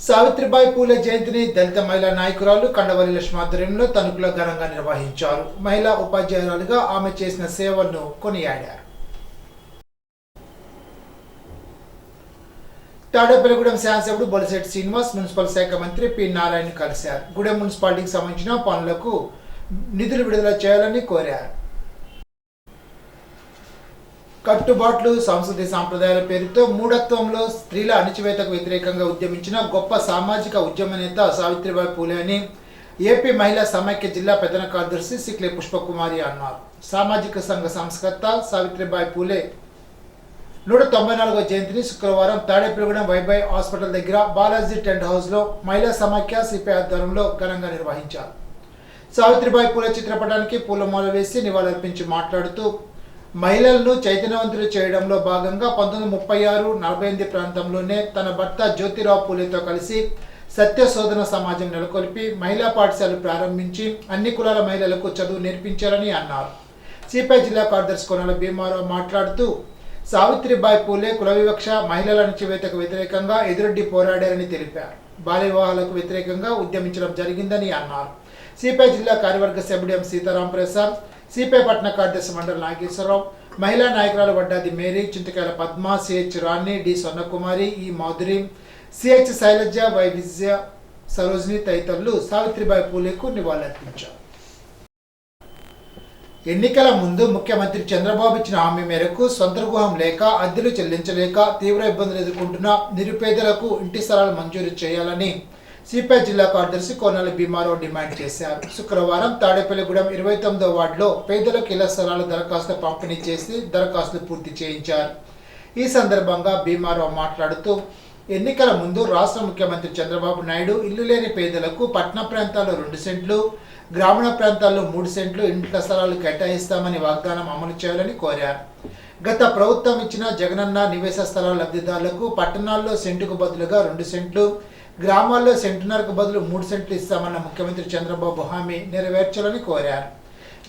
సావిత్రిబాయి పూలే జయంతిని దళిత మహిళా నాయకురాలు కండవల్లి లక్ష్మి ఆధ్వర్యంలో తణుకులో ఘనంగా నిర్వహించారు. మహిళా ఉపాధ్యాయురాలుగా ఆమె చేసిన సేవలను కొనియాడారు. తాడేపల్లిగూడెం శాసనసభ్యుడు బొలిశెట్టి శ్రీనివాస్ మున్సిపల్ శాఖ మంత్రి పి నారాయణ కలిశారు. గూడెం మున్సిపాలిటీకి సంబంధించిన పనులకు నిధులు విడుదల చేయాలని కోరారు. కట్టుబాట్లు సంస్కృతి సాంప్రదాయాల పేరుతో మూఢత్వంలో స్త్రీల అణచివేతకు వ్యతిరేకంగా ఉద్యమించిన గొప్ప సామాజిక ఉద్యమ నేత సావిత్రిబాయి పూలే అని ఏపీ మహిళా సమైక్య జిల్లా ప్రధాన కార్యదర్శి సిక్లే పుష్పకుమారి అన్నారు. సామాజిక సంఘ సంస్కర్త సావిత్రిబాయి పూలే 194వ జయంతిని శుక్రవారం తాడేపల్లిగూడెం వైబాయ్ హాస్పిటల్ దగ్గర బాలాజీ టెంట్ హౌస్లో మహిళా సమైక్య సిపిఐ ఆధ్వర్యంలో ఘనంగా నిర్వహించారు. సావిత్రిబాయి పూలే చిత్రపటానికి పూలమాల వేసి నివాళులర్పించి మాట్లాడుతూ మహిళలను చైతన్యవంతులు చేయడంలో భాగంగా 1936-48 ప్రాంతంలోనే తన భర్త జ్యోతిరావు పూలేతో కలిసి సత్య శోధన సమాజం నెలకొల్పి మహిళా పాఠశాలలు ప్రారంభించి అన్ని కులాల మహిళలకు చదువు నేర్పించారని అన్నారు. సిపిఐ జిల్లా కార్యదర్శి కొనాల భీమారావు మాట్లాడుతూ సావిత్రిబాయి పూలే కుల వివక్ష, మహిళల అణచివేతకు వ్యతిరేకంగా ఎదురొడ్డి పోరాడారని తెలిపారు. బాల్య వివాహాలకు వ్యతిరేకంగా ఉద్యమించడం జరిగిందని అన్నారు. సిపిఐ జిల్లా కార్యవర్గ సభ్యుడు ఎం సీతారాం ప్రసాద్, సిపిఐ పట్టణ కార్యదర్శి మండల నాగేశ్వరరావు, మహిళా నాయకురాలు వడ్డాది మేరీ, చింతకాయల పద్మ, సిహెచ్ రాణి, డి స్వర్ణకుమారి, ఈ మాధురి, సిహెచ్ శైలజ, వై విజయ, సరోజిని తదితరులు సావిత్రిబాయి పూలేకు నివాళులర్పించారు. ఎన్నికల ముందు ముఖ్యమంత్రి చంద్రబాబు ఇచ్చిన హామీ మేరకు సొంత గృహం లేక అద్దెలు చెల్లించలేక తీవ్ర ఇబ్బందులు ఎదుర్కొంటున్న నిరుపేదలకు ఇంటి స్థలాలు మంజూరు చేయాలని సిపిఐ జిల్లా కార్యదర్శి కోనాల భీమారావు డిమాండ్ చేశారు. శుక్రవారం తాడేపల్లిగూడెం 29వ వార్డులో పేదలకు ఇళ్ల స్థలాల దరఖాస్తులు పంపిణీ చేసి దరఖాస్తులు పూర్తి చేయించారు. ఈ సందర్భంగా భీమారావు మాట్లాడుతూ ఎన్నికల ముందు రాష్ట్ర ముఖ్యమంత్రి చంద్రబాబు నాయుడు ఇల్లు లేని పేదలకు పట్టణ ప్రాంతాల్లో 2 సెంట్లు, గ్రామీణ ప్రాంతాల్లో 3 సెంట్లు ఇంటి స్థలాలు కేటాయిస్తామని వాగ్దానం అమలు చేయాలని కోరారు. గత ప్రభుత్వం ఇచ్చిన జగనన్న నివేశ స్థలాల లబ్ధిదారులకు పట్టణాల్లో సెంటుకు బదులుగా 2 సెంట్లు, గ్రామాల్లో సెంటున్నరకు బదులు 3 సెంట్లు ఇస్తామన్న ముఖ్యమంత్రి చంద్రబాబు హామీ నెరవేర్చాలని కోరారు.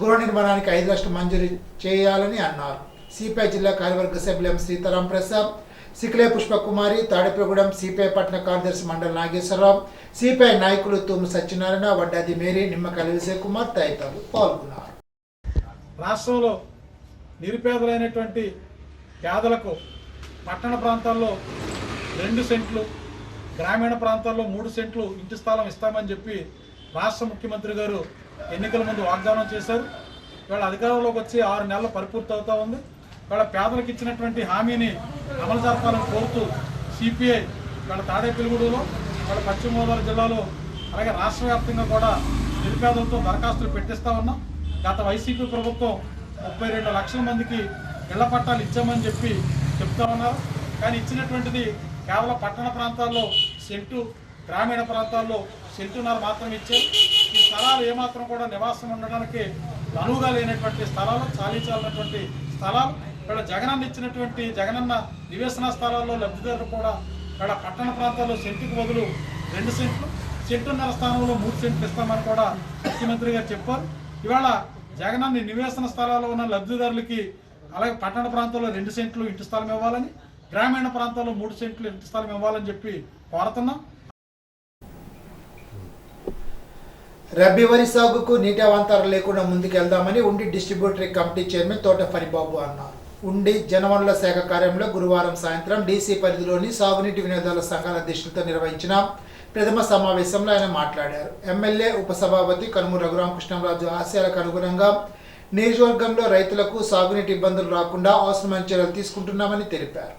గృహ నిర్మాణానికి 5 లక్షలు మంజూరు చేయాలని అన్నారు. సిపిఐ జిల్లా కార్యవర్గ సభ్యులు ఎం సీతారాం ప్రసాద్, సిక్లే పుష్పకుమారి, తాడేపల్లిగూడెం సిపిఐ పట్టణ కార్యదర్శి మండల నాగేశ్వరరావు, సిపిఐ నాయకులు తూము సత్యనారాయణ, వడ్డాది మేరీ, నిమ్మకాయల విజయ్ కుమార్ తదితరులు పాల్గొన్నారు. రాష్ట్రంలో నిరుపేదలైనటువంటి పేదలకు పట్టణ ప్రాంతాల్లో 2 సెంట్లు, గ్రామీణ ప్రాంతాల్లో 3 సెంట్లు ఇంటి స్థలం ఇస్తామని చెప్పి రాష్ట్ర ముఖ్యమంత్రి గారు ఎన్నికల ముందు వాగ్దానం చేశారు. ఇవాళ అధికారంలోకి వచ్చి 6 నెలలు పరిపూర్తి అవుతా ఉంది. ఇవాళ పేదలకు ఇచ్చినటువంటి హామీని అమలు జరపాలని కోరుతూ సిపిఐ ఇవాళ తాడేపల్లిగూడెంలో, ఇవాళ పశ్చిమ గోదావరి జిల్లాలో, అలాగే రాష్ట్ర వ్యాప్తంగా కూడా నిరుపేదలతో దరఖాస్తులు పెట్టిస్తా ఉన్నాం. గత వైసీపీ ప్రభుత్వం 32 లక్షల మందికి ఇళ్ల పట్టాలు ఇచ్చామని చెప్పి చెప్తా ఉన్నారు. కానీ ఇచ్చినటువంటిది కేవలం పట్టణ ప్రాంతాల్లో సెంటు, గ్రామీణ ప్రాంతాల్లో సెంటున్నర మాత్రం ఇచ్చారు. ఈ స్థలాలు ఏమాత్రం కూడా నివాసం ఉండడానికి అనువుగా లేనటువంటి స్థలాలు, చాలీచాలన్నటువంటి స్థలాలు. ఇక్కడ జగనన్న ఇచ్చినటువంటి జగనన్న నివేశన స్థలాల్లో లబ్ధిదారులు కూడా ఇక్కడ పట్టణ ప్రాంతాల్లో సెంటుకు బదులు 2 సెంట్లు, సెంటున్నర స్థానంలో 3 సెంట్లు ఇస్తామని కూడా ముఖ్యమంత్రి గారు చెప్పారు. ఇవాళ జగనన్న నివేశన స్థలాల్లో ఉన్న లబ్ధిదారులకి అలాగే పట్టణ ప్రాంతాల్లో 2 సెంట్లు ఇంటి స్థలం ఇవ్వాలని, గ్రామీణ ప్రాంతాల్లో 3 సెంట్లు ఇంటి స్థలం ఇవ్వాలని చెప్పి కోరుతున్నాం. రబీ వరి సాగుకు నీటి అవాంతరాలు లేకుండా ముందుకెళ్దామని ఉండి డిస్ట్రిబ్యూటరీ కమిటీ చైర్మన్ తోట ఫరిబాబు అన్నారు. ఉండి జనవనరుల శాఖ కార్యంలో గురువారం సాయంత్రం డీసీ పరిధిలోని సాగునీటి వినియోగదారుల సంఘాల అధ్యక్షులతో నిర్వహించిన ప్రథమ సమావేశంలో ఆయన మాట్లాడారు. ఎమ్మెల్యే ఉపసభాపతి కనుమూరు రఘురామకృష్ణరాజు ఆశయాలకు అనుగుణంగా నియోజకవర్గంలో రైతులకు సాగునీటి ఇబ్బందులు రాకుండా అవసరమైన చర్యలు తీసుకుంటున్నామని తెలిపారు.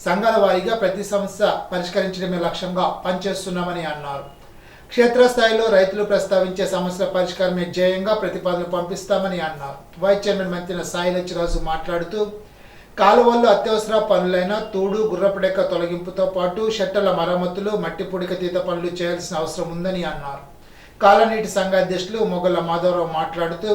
సంఘాల వారీగా ప్రతి సమస్య పరిష్కరించడమే లక్ష్యంగా పనిచేస్తున్నామని అన్నారు. క్షేత్రస్థాయిలో రైతులు ప్రస్తావించే సమస్యల పరిష్కారమే ధ్యేయంగా ప్రతిపాదనలు పంపిస్తామని అన్నారు. వైస్ చైర్మన్ మంత్రి సాయి లచ్చిరాజు మాట్లాడుతూ కాలువల్లో అత్యవసర పనులైన తూడు, గుర్రపుడెక్క తొలగింపుతో పాటు షట్టర్ల మరమ్మతులు, మట్టి పుడిక తీత పనులు చేయాల్సిన అవసరం ఉందని అన్నారు. కాలనీటి సంఘ అధ్యక్షులు మొగల్ల మాధవరావు మాట్లాడుతూ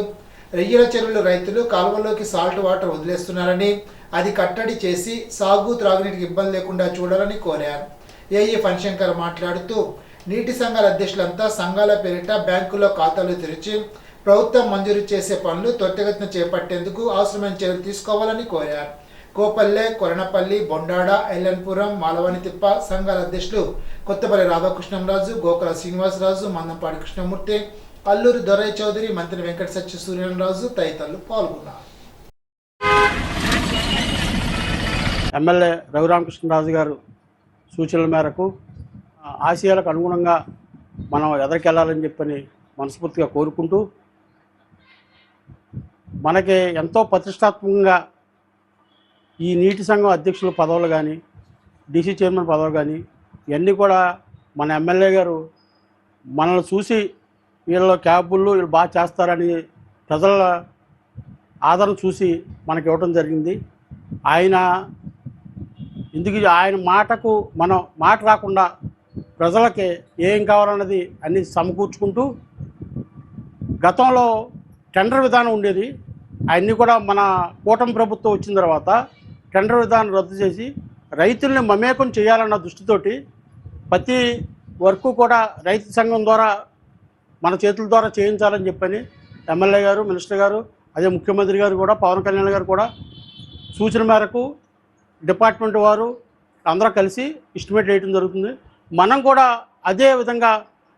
రొయ్యల చెరువులు రైతులు కాలువల్లోకి సాల్ట్ వాటర్ వదిలేస్తున్నారని, అది కట్టడి చేసి సాగు, త్రాగునీటికి ఇబ్బంది లేకుండా చూడాలని కోరారు. ఏఈ ఫణిశంకర్ మాట్లాడుతూ నీటి సంఘాల అధ్యక్షులంతా సంఘాల పేరిట బ్యాంకుల్లో ఖాతాలు తెరిచి ప్రభుత్వం మంజూరు చేసే పనులు త్వరితగతిన చేపట్టేందుకు అవసరమైన చర్యలు తీసుకోవాలని కోరారు. కోపల్లె, కొరణపల్లి, బొండాడ, ఎల్లన్పురం, మాలవనితిప్ప సంఘాల అధ్యక్షులు కొత్తపల్లి రాధాకృష్ణంరాజు, గోకల శ్రీనివాసరాజు, మందంపాడి కృష్ణమూర్తి, అల్లూరి దొరయ్య చౌదరి, మంత్రి వెంకట సత్య సూర్యరాజు తదితరులు పాల్గొన్నారు. ఎమ్మెల్యే రఘురామకృష్ణరాజు గారు సూచనల మేరకు ఆశయాలకు అనుగుణంగా మనం ఎదరికెళ్ళాలని చెప్పని మనస్ఫూర్తిగా కోరుకుంటూ, మనకి ఎంతో ప్రతిష్టాత్మకంగా ఈ నీటి సంఘం అధ్యక్షుల పదవులు కానీ, డీసీ చైర్మన్ పదవులు కానీ ఇవన్నీ కూడా మన ఎమ్మెల్యే గారు మనల్ని చూసి వీళ్ళ క్యాబుల్లో వీళ్ళు బాగా చేస్తారని ప్రజల ఆదరణ చూసి మనకి ఇవ్వడం జరిగింది. ఆయన మాటకు మనం మాట రాకుండా ప్రజలకి ఏం కావాలన్నది అన్నీ సమకూర్చుకుంటూ, గతంలో టెండర్ విధానం ఉండేది, అవన్నీ కూడా మన కూటమి ప్రభుత్వం వచ్చిన తర్వాత టెండర్ విధానం రద్దు చేసి రైతుల్ని మమేకం చేయాలన్న దృష్టితోటి ప్రతి వర్క్ కూడా రైతు సంఘం ద్వారా మన చేతుల ద్వారా చేయించాలని చెప్పని ఎమ్మెల్యే గారు, మినిస్టర్ గారు, అదే ముఖ్యమంత్రి గారు కూడా, పవన్ కళ్యాణ్ గారు కూడా సూచన మేరకు డిపార్ట్మెంట్ వారు అందరూ కలిసి ఎస్టిమేట్ వేయడం జరుగుతుంది. మనం కూడా అదే విధంగా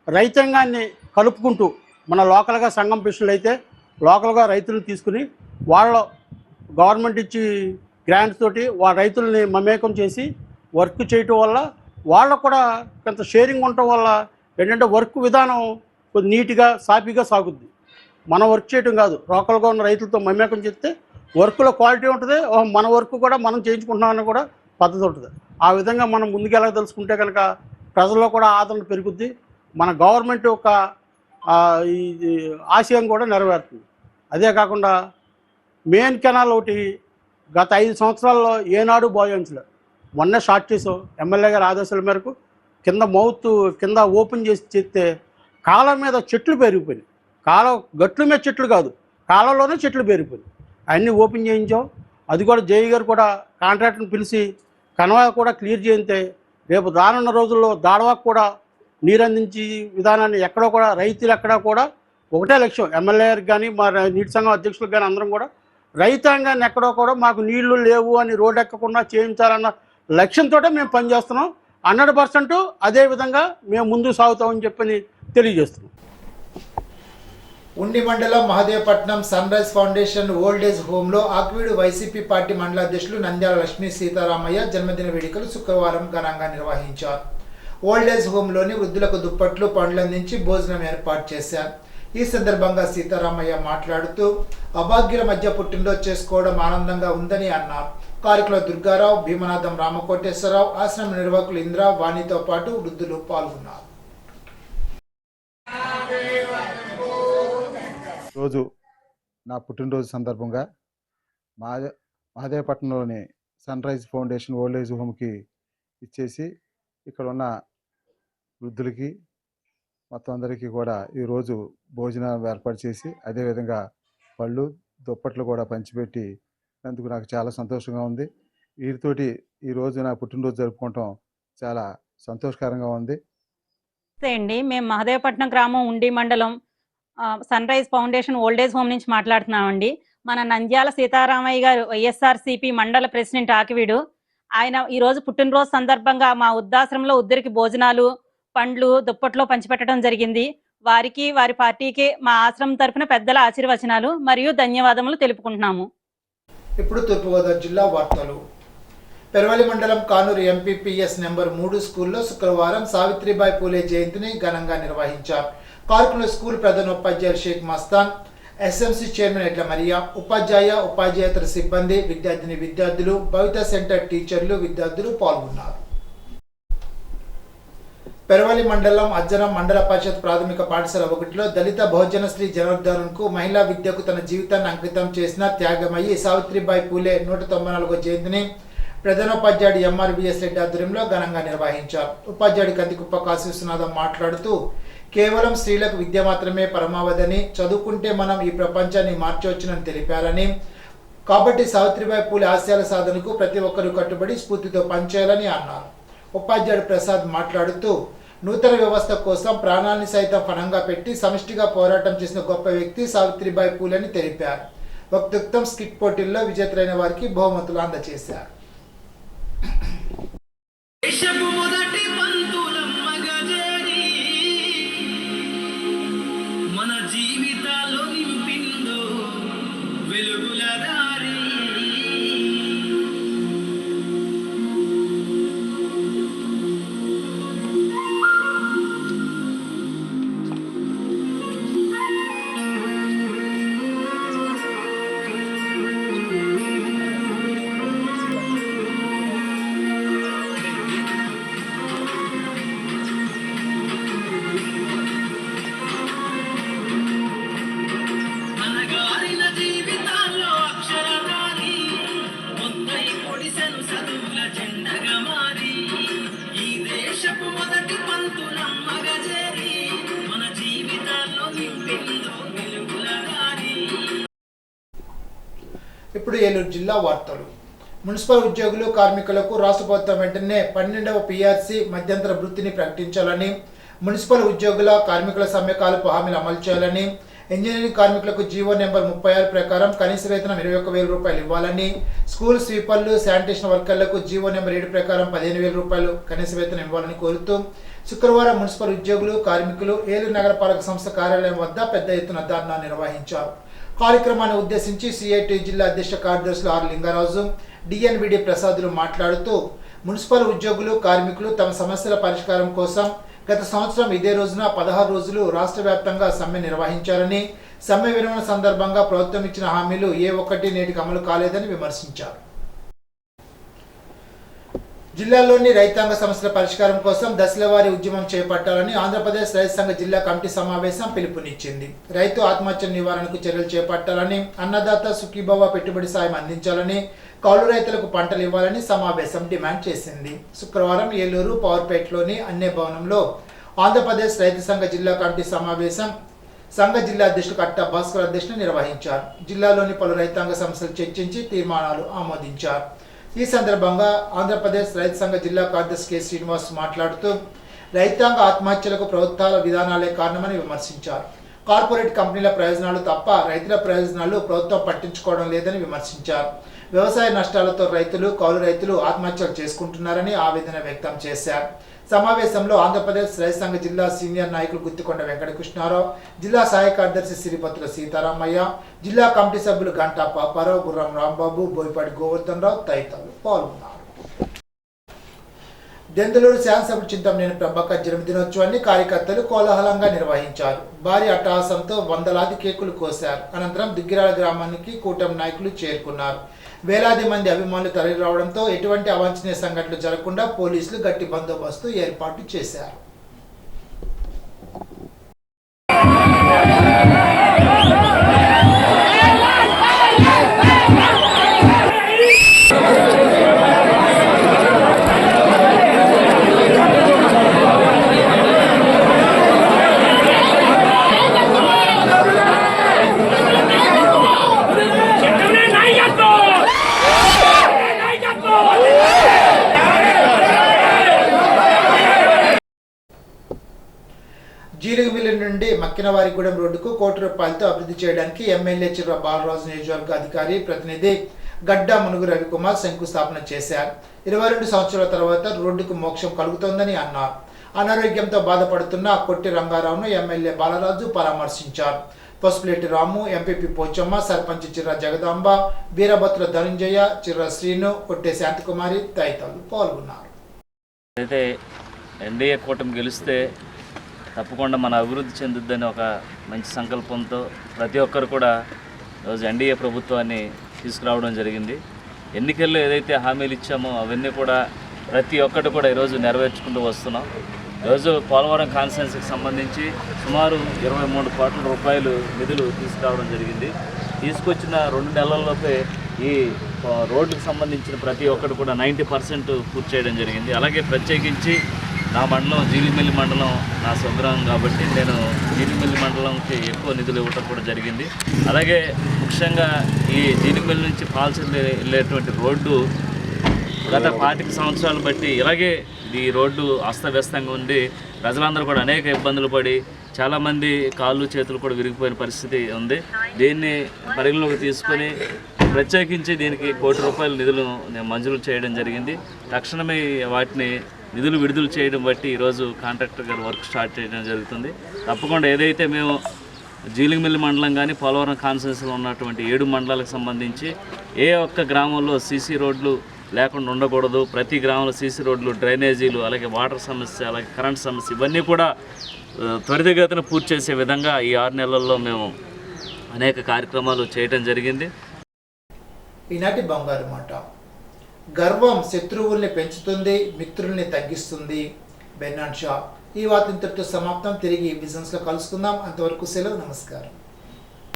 రైతాంగాన్ని కలుపుకుంటూ మన లోకల్గా సంఘం పిషన్లు అయితే లోకల్గా రైతులను తీసుకుని వాళ్ళ గవర్నమెంట్ ఇచ్చి గ్రాంట్స్ తోటి వాళ్ళ రైతుల్ని మమేకం చేసి వర్క్ చేయటం వల్ల వాళ్ళకు కూడా కొంత షేరింగ్ ఉండటం వల్ల ఏంటంటే వర్క్ విధానం కొద్ది నీట్గా సాఫీగా సాగుద్ది. మనం వర్క్ చేయటం కాదు, లోకల్గా ఉన్న రైతులతో మమేకం చేస్తే వర్క్లో క్వాలిటీ ఉంటుంది, మన వర్క్ కూడా మనం చేయించుకుంటున్నామని కూడా పద్ధతి ఉంటుంది. ఆ విధంగా మనం ముందుకెళ్ళదలుచుకుంటే కనుక ప్రజల్లో కూడా ఆదరణ పెరుగుద్ది, మన గవర్నమెంట్ యొక్క ఈ ఆశయం కూడా నెరవేరుతుంది. అదే కాకుండా మెయిన్ కెనాల్ ఒకటి గత 5 సంవత్సరాల్లో ఏనాడు బాయోయించలేదు. మొన్నే స్టార్ట్ చేసాం. ఎమ్మెల్యే గారి ఆదేశాల మేరకు కింద ఓపెన్ చేసి చేస్తే కాలం మీద చెట్లు పెరిగిపోయినాయి. కాలం గట్ల మీద చెట్లు కాదు, కాలంలోనే చెట్లు పెరిగిపోయినాయి. అన్నీ ఓపెన్ చేయించాం. అది కూడా జేఈ గారు కూడా కాంట్రాక్టర్ని పిలిచి కనవా కూడా క్లియర్ చేయితే రేపు రానున్న రోజుల్లో దాడవాకు కూడా నీరు అందించి విధానాన్ని ఎక్కడో కూడా రైతులు ఎక్కడా కూడా ఒకటే లక్ష్యం, ఎమ్మెల్యే గారికి కానీ మా నీటి సంఘం అధ్యక్షులకు కానీ అందరం కూడా రైతాంగాన్ని ఎక్కడో కూడా మాకు నీళ్లు లేవు అని రోడ్డు ఎక్కకుండా చేయించాలన్న లక్ష్యంతో మేము పనిచేస్తున్నాం. 100% అదే విధంగా మేము ముందుకు సాగుతామని చెప్పని తెలియజేస్తున్నాం. ఉండి మండలం Mahadevapatnam sunrise foundation old age హోమ్లో ఆక్వీడు వైసీపీ పార్టీ మండల అధ్యక్షులు నంద్యాల లక్ష్మీ సీతారామయ్య జన్మదిన వేడుకలు శుక్రవారం ఘనంగా నిర్వహించారు. ఓల్డ్ ఏజ్ హోమ్లోని వృద్ధులకు దుప్పట్లు, పండ్లు అందించి భోజనం ఏర్పాటు చేశారు. ఈ సందర్భంగా సీతారామయ్య మాట్లాడుతూ అభాగ్యుల మధ్య పుట్టినరోజు చేసుకోవడం ఆనందంగా ఉందని అన్నారు. కార్యక్రమంలో దుర్గారావు, భీమనాథం, రామకోటేశ్వరరావు, ఆశ్రమ నిర్వాహకులు ఇంద్ర, వాణితో పాటు వృద్ధులు పాల్గొన్నారు. రోజు నా పుట్టినరోజు సందర్భంగా మహదేవపట్నంలోని sunrise foundation old age హోమ్కి ఇచ్చేసి ఇక్కడ ఉన్న వృద్ధులకి మొత్తం అందరికీ కూడా ఈరోజు భోజనం ఏర్పాటు చేసి అదేవిధంగా పళ్ళు, దుప్పట్లు కూడా పంచిపెట్టి అందుకు నాకు చాలా సంతోషంగా ఉంది. వీరితోటి ఈరోజు నా పుట్టినరోజు జరుపుకోవటం చాలా సంతోషకరంగా ఉంది. అండి, మేము మహదేవపట్నం గ్రామం ఉండి మండలం sunrise foundation old age home నుంచి మాట్లాడుతున్నామండి. మన నంద్యాల సీతారామయ్య గారు వైఎస్ఆర్సీపీ మండల ప్రెసిడెంట్ ఆకివీడు, ఆయన ఈరోజు పుట్టినరోజు సందర్భంగా మా వృద్ధాశ్రమంలో ఉద్దరికి భోజనాలు, పండ్లు, దుప్పట్లో పంచిపెట్టడం జరిగింది. వారికి, వారి పార్టీకి మా ఆశ్రమం తరఫున పెద్దల ఆశీర్వచనాలు మరియు ధన్యవాదములు తెలుపుకుంటున్నాము. ఇప్పుడు తూర్పుగోదావరి జిల్లా వార్తలు. పెరవలి మండలం కానూరు ఎంపీపీఎస్ నెంబర్ 3 స్కూల్లో శుక్రవారం సావిత్రిబాయి పూలే జయంతిని ఘనంగా నిర్వహించారు. కార్యక్రమంలో స్కూల్ ప్రధానోపాధ్యాయులు షేక్ మస్తాన్, ఎస్ఎంసీ చైర్మన్ ఎడ్ల మరియా, ఉపాధ్యాయేతర సిబ్బంది, విద్యార్థులు, భవిత సెంటర్ టీచర్లు, విద్యార్థులు పాల్గొన్నారు. పెరవలి మండలం అజ్జరం మండల పరిషత్ ప్రాథమిక పాఠశాల 1లో దళిత బహుజన శ్రీ జనార్దన్కు మహిళా విద్యకు తన జీవితాన్ని అంకితం చేసిన త్యాగమయ్యి సావిత్రిబాయి పూలే 194వ జయంతిని ప్రధానోపాధ్యాయుడు ఎంఆర్బిఎస్ రెడ్డి ఆధ్వర్యంలో ఘనంగా నిర్వహించారు. ఉపాధ్యాయుడు కందికుప్ప కాశీ విశ్వనాథం మాట్లాడుతూ కేవలం స్త్రీలకు విద్య మాత్రమే పరమావధని, చదువుకుంటే మనం ఈ ప్రపంచాన్ని మార్చవచ్చునని తెలిపారని, కాబట్టి సావిత్రిబాయి పూలే ఆశయాల సాధనకు ప్రతి ఒక్కరూ కట్టుబడి స్ఫూర్తితో పనిచేయాలని అన్నారు. ఉపాధ్యాయుడు ప్రసాద్ మాట్లాడుతూ నూతన వ్యవస్థ కోసం ప్రాణాన్ని సైతం పణంగా పెట్టి సమిష్టిగా పోరాటం చేసిన గొప్ప వ్యక్తి సావిత్రిబాయి పూలే అని తెలిపారు. వక్తృత్వం స్కిట్ పోటీల్లో విజేతలైన వారికి బహుమతులు అందజేశారు. ఇప్పుడు ఏలూరు జిల్లా వార్తలు. మున్సిపల్ ఉద్యోగులు కార్మికులకు రాష్ట్ర ప్రభుత్వం వెంటనే 12వ పిఆర్సీ మధ్యంతర వృత్తిని ప్రకటించాలని, మున్సిపల్ ఉద్యోగుల కార్మికుల సమ్మె కాలపు హామీలు అమలు చేయాలని, ఇంజనీరింగ్ కార్మికులకు జీవో నెంబర్ 36 ప్రకారం కనీస వేతనం 21,000 రూపాయలు ఇవ్వాలని, స్కూల్ స్వీపర్లు శానిటేషన్ వర్కర్లకు జీవో నెంబర్ 7 ప్రకారం 15,000 రూపాయలు కనీస వేతనం ఇవ్వాలని కోరుతూ శుక్రవారం మున్సిపల్ ఉద్యోగులు కార్మికులు ఏలూరు నగరపాలక సంస్థ కార్యాలయం వద్ద పెద్ద ఎత్తున ధర్నా నిర్వహించారు. కార్యక్రమాన్ని ఉద్దేశించి సిఐటి జిల్లా అధ్యక్ష కార్యదర్శులు ఆర్ లింగరాజు, డిఎన్విడి ప్రసాదులు మాట్లాడుతూ మున్సిపల్ ఉద్యోగులు కార్మికులు తమ సమస్యల పరిష్కారం కోసం గత సంవత్సరం ఇదే రోజున 16 రోజులు రాష్ట్ర వ్యాప్తంగా సమ్మె నిర్వహించారని, సమ్మె విరమణ సందర్భంగా ప్రభుత్వం ఇచ్చిన హామీలు ఏ ఒక్కటి నేటికి అమలు కాలేదని విమర్శించారు. జిల్లాలోని రైతాంగ సమస్యల పరిష్కారం కోసం దశలవారీ ఉద్యమం చేపట్టాలని ఆంధ్రప్రదేశ్ రైతు సంఘ జిల్లా కమిటీ సమావేశం పిలుపునిచ్చింది. రైతు ఆత్మహత్య నివారణకు చర్యలు చేపట్టాలని, అన్నదాత సుఖీభవ పెట్టుబడి సాయం అందించాలని, కౌలు రైతులకు పంటలు ఇవ్వాలని సమావేశం డిమాండ్ చేసింది. శుక్రవారం ఏలూరు పవర్పేటలోని అన్నే భవనంలో ఆంధ్రప్రదేశ్ రైతు సంఘ జిల్లా కమిటీ సమావేశం సంఘ జిల్లా అధ్యక్షులు కట్టా భాస్కర్ అధ్యక్షులు నిర్వహించారు. జిల్లాలోని పలు రైతాంగ సమస్యలు చర్చించి తీర్మానాలు ఆమోదించారు. ఈ సందర్భంగా ఆంధ్రప్రదేశ్ రైతు సంఘ జిల్లా కార్యదర్శి కె శ్రీనివాస్ మాట్లాడుతూ రైతాంగ ఆత్మహత్యలకు ప్రభుత్వాల విధానాలే కారణమని విమర్శించారు. కార్పొరేట్ కంపెనీల ప్రయోజనాలు తప్ప రైతుల ప్రయోజనాలు ప్రభుత్వం పట్టించుకోవడం లేదని విమర్శించారు. వ్యవసాయ నష్టాలతో రైతులు, కౌలు రైతులు ఆత్మహత్యలు చేసుకుంటున్నారని ఆవేదన వ్యక్తం చేశారు. సమావేశంలో ఆంధ్రప్రదేశ్ రైతు సంఘ జిల్లా సీనియర్ నాయకులు గుత్తికొండ వెంకటకృష్ణారావు, జిల్లా సహాయ కార్యదర్శి సిరిపత్రుల సీతారామయ్య, జిల్లా కమిటీ సభ్యులు గంటా పాపారావు, గుర్రం రాంబాబు, బోయపాటి గోవర్ధన్ రావు తదితరులు పాల్గొన్నారు. దెందులూరు శాసనసభ్యుడు చింతమనేని ప్రభాకర్ జన్మదినోత్సవాన్ని కార్యకర్తలు కోలాహలంగా నిర్వహించారు. భారీ అట్టహాసంతో వందలాది కేకులు కోశారు. అనంతరం దుగ్గిరాల గ్రామానికి కూటమి నాయకులు చేరుకున్నారు. వేలాది మంది అభిమానులు తరలిరావడంతో ఎటువంటి అవాంఛనీయ సంఘటనలు జరగకుండా పోలీసులు గట్టి బందోబస్తు ఏర్పాటు చేశారు. జీలుగుమిల్లి నుండి మక్కినవారిగూడెం రోడ్డుకు ₹1 కోటి అభివృద్ధి చేయడానికి ఎమ్మెల్యే చిర్ర బాలరాజు నియోజకవర్గ అధికారి ప్రతినిధి గడ్డా మునుగు రవికుమార్ శంకుస్థాపన చేశారు. 22 సంవత్సరాల తర్వాత రోడ్డుకు మోక్షం కలుగుతోందని అన్నారు. అనారోగ్యంతో బాధపడుతున్న కొట్టి రంగారావును ఎమ్మెల్యే బాలరాజు పరామర్శించారు. పసుపులేటి రాము, ఎంపీపీ పోచమ్మ, సర్పంచ్ చిర్ర జగదాంబ, వీరభద్ర ధనుంజయ, చిర్ర శ్రీను, కొట్టే శాంతికుమారి తదితరులు పాల్గొన్నారు. అయితే ఎన్డీఏ కూటమి గెలిస్తే తప్పకుండా మన అభివృద్ధి చెందుద్దని ఒక మంచి సంకల్పంతో ప్రతి ఒక్కరు కూడా ఈరోజు ఎన్డీఏ ప్రభుత్వాన్ని తీసుకురావడం జరిగింది. ఎన్నికల్లో ఏదైతే హామీలు ఇచ్చామో అవన్నీ కూడా ప్రతి ఒక్కటి కూడా ఈరోజు నెరవేర్చుకుంటూ వస్తున్నాం. ఈరోజు పోలవరం కాన్స్టిట్యున్సీకి సంబంధించి సుమారు ₹23 కోట్ల నిధులు తీసుకురావడం జరిగింది. తీసుకొచ్చిన 2 నెలల్లోపే ఈ రోడ్డుకు సంబంధించిన ప్రతి ఒక్కటి కూడా 90% పూర్తి చేయడం జరిగింది. అలాగే ప్రత్యేకించి నా మండలం జీలిమిల్లి మండలం నా స్వగ్రామం కాబట్టి నేను జీలిమిల్లి మండలంకి ఎక్కువ నిధులు ఇవ్వటం కూడా జరిగింది. అలాగే ముఖ్యంగా ఈ జీలిమిల్లి నుంచి పాల్సి వెళ్ళేటువంటి రోడ్డు గత 25 సంవత్సరాలు బట్టి ఇలాగే ఈ రోడ్డు అస్తవ్యస్తంగా ఉండి ప్రజలందరూ కూడా అనేక ఇబ్బందులు పడి చాలామంది కాళ్ళు చేతులు కూడా విరిగిపోయిన పరిస్థితి ఉంది. దీన్ని పరిగణలోకి తీసుకొని ప్రత్యేకించి దీనికి ₹1 కోటి నిధులు మంజూరు చేయడం జరిగింది. తక్షణమే వాటిని నిధులు విడుదల చేయడం బట్టి ఈరోజు కాంట్రాక్టర్ గారు వర్క్ స్టార్ట్ చేయడం జరుగుతుంది. తప్పకుండా ఏదైతే మేము జీలింగమిల్లి మండలం కానీ పోలవరం కాన్స్టిట్యున్సీలో ఉన్నటువంటి 7 మండలాలకు సంబంధించి ఏ ఒక్క గ్రామంలో సీసీ రోడ్లు లేకుండా ఉండకూడదు, ప్రతి గ్రామంలో సీసీ రోడ్లు, డ్రైనేజీలు, అలాగే వాటర్ సమస్య, అలాగే కరెంట్ సమస్య ఇవన్నీ కూడా త్వరితగతిన పూర్తి చేసే విధంగా ఈ 6 నెలల్లో మేము అనేక కార్యక్రమాలు చేయడం జరిగింది. ఈనాటి బంగారు మాట. గర్వం శత్రువుల్ని పెంచుతుంది, మిత్రుల్ని తగ్గిస్తుంది. బెర్నాడ్ షా. ఈ వార్త ఇంతటితో సమాప్తం. తిరిగి బిజినెస్లో కలుసుకుందాం. అంతవరకు సెలవు. నమస్కారం.